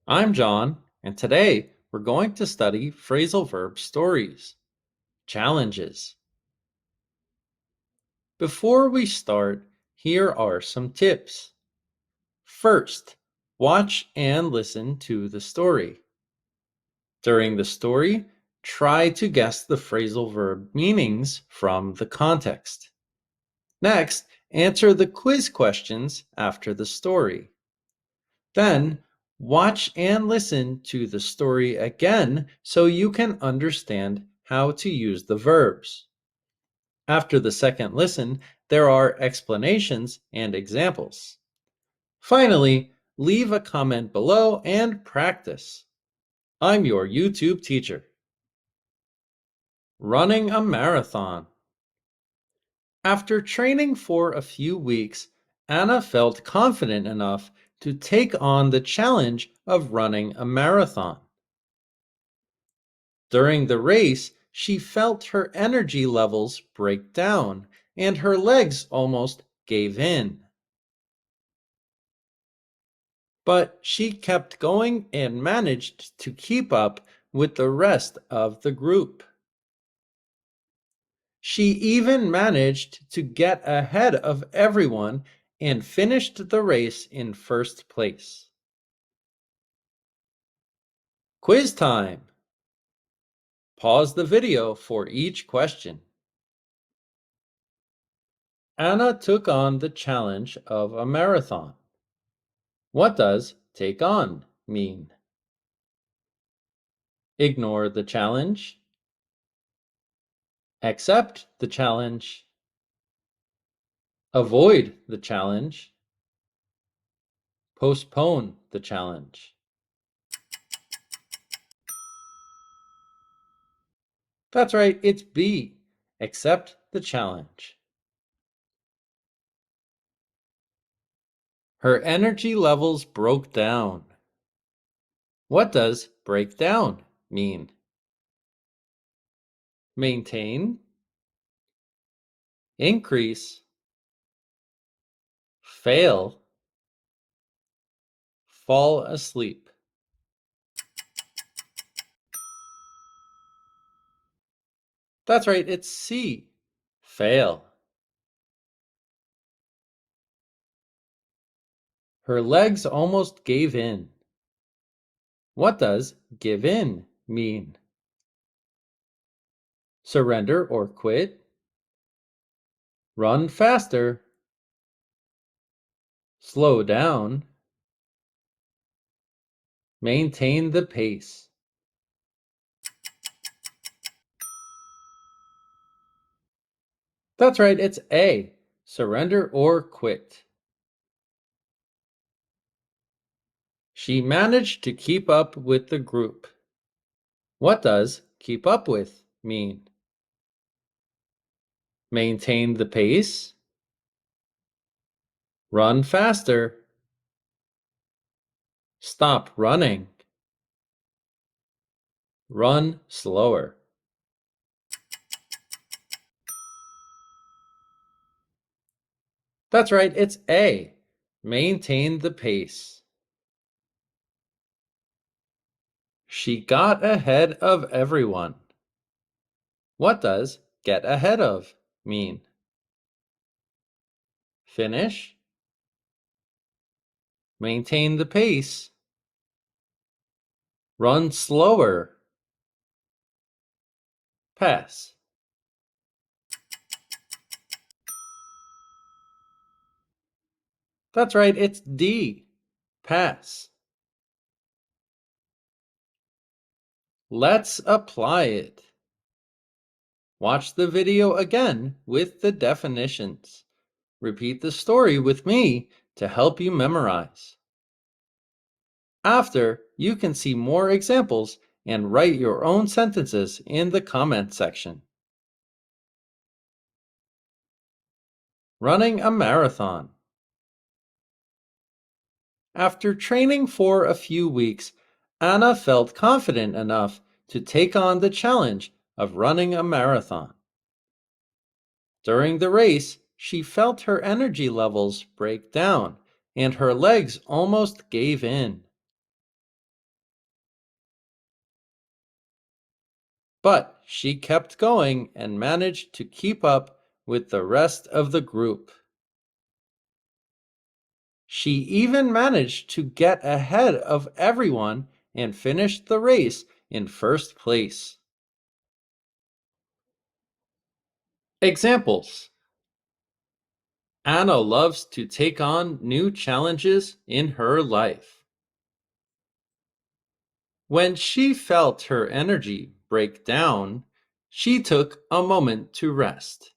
I'm John, and today we're going to study phrasal verb stories, challenges. Before we start, here are some tips. First, watch and listen to the story. During the story, try to guess the phrasal verb meanings from the context. Next, answer the quiz questions after the story. Then, watch and listen to the story again so you can understand how to use the verbs. After the second listen, there are explanations and examples. Finally, leave a comment below and practice. I'm your YouTube teacher. Running a marathon. After training for a few weeks, Anna felt confident enough to take on the challenge of running a marathon. During the race, she felt her energy levels break down and her legs almost gave in. But she kept going and managed to keep up with the rest of the group. She even managed to get ahead of everyone and finished the race in first place. Quiz time! Pause the video for each question. Anna took on the challenge of a marathon. What does take on mean? Ignore the challenge. Accept the challenge. Avoid the challenge. Postpone the challenge. That's right, it's B. Accept the challenge. Her energy levels broke down. What does break down mean? Maintain, increase, fail, fall asleep. That's right, it's C. Fail. Her legs almost gave in. What does give in mean? Surrender or quit. Run faster. Slow down. Maintain the pace. That's right, it's A. Surrender or quit. She managed to keep up with the group. What does keep up with mean? Maintain the pace. Run faster. Stop running. Run slower. That's right, it's A. Maintain the pace. She got ahead of everyone. What does get ahead of mean? Finish. Maintain the pace. Run slower. Pass. That's right, it's D. Pass. Let's apply it. Watch the video again with the definitions. Repeat the story with me to help you memorize. After, you can see more examples and write your own sentences in the comment section. Running a marathon. After training for a few weeks, Anna felt confident enough to take on the challenge of running a marathon. During the race, she felt her energy levels break down and her legs almost gave in. but she kept going and managed to keep up with the rest of the group. She even managed to get ahead of everyone and finished the race in first place. Examples: Anna loves to take on new challenges in her life. When she felt her energy break down, she took a moment to rest.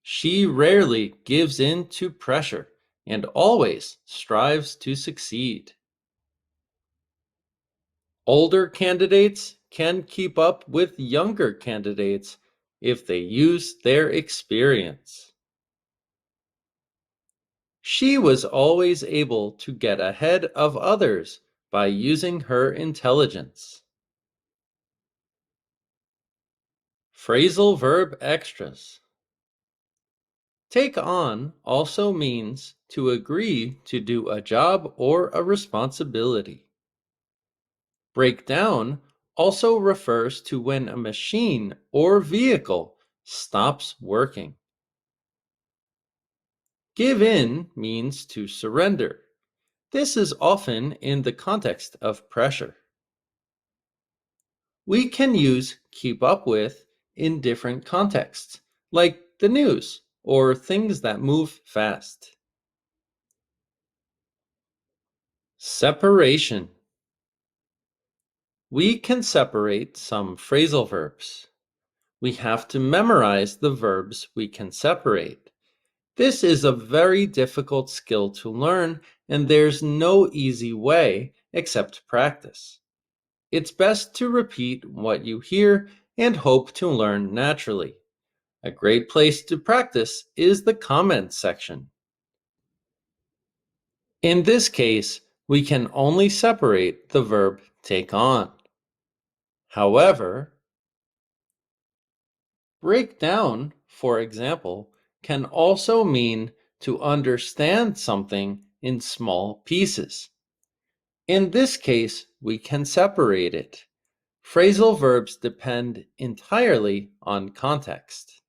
She rarely gives in to pressure and always strives to succeed. Older candidates can keep up with younger candidates if they use their experience. She was always able to get ahead of others by using her intelligence. Phrasal verb extras. Take on also means to agree to do a job or a responsibility. Break down also refers to when a machine or vehicle stops working. Give in means to surrender. This is often in the context of pressure. We can use keep up with in different contexts, like the news or things that move fast. Separation. We can separate some phrasal verbs. We have to memorize the verbs we can separate. This is a very difficult skill to learn, and there's no easy way except practice. It's best to repeat what you hear and hope to learn naturally. A great place to practice is the comments section. In this case, we can only separate the verb take on. However, break down, for example, can also mean to understand something in small pieces. In this case, we can separate it. Phrasal verbs depend entirely on context.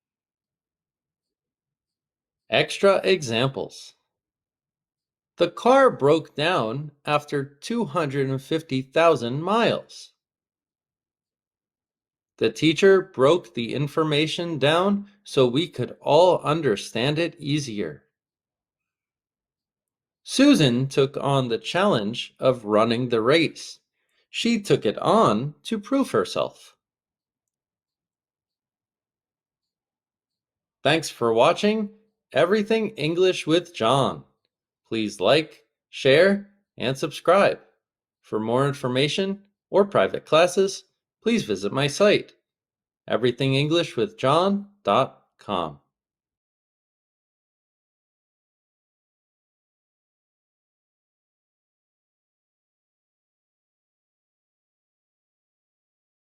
Extra examples. The car broke down after 250,000 miles. The teacher broke the information down so we could all understand it easier. Susan took on the challenge of running the race. She took it on to prove herself. Thanks for watching Everything English with John. Please like, share, and subscribe. For more information or private classes, please visit my site, everythingenglishwithjohn.com.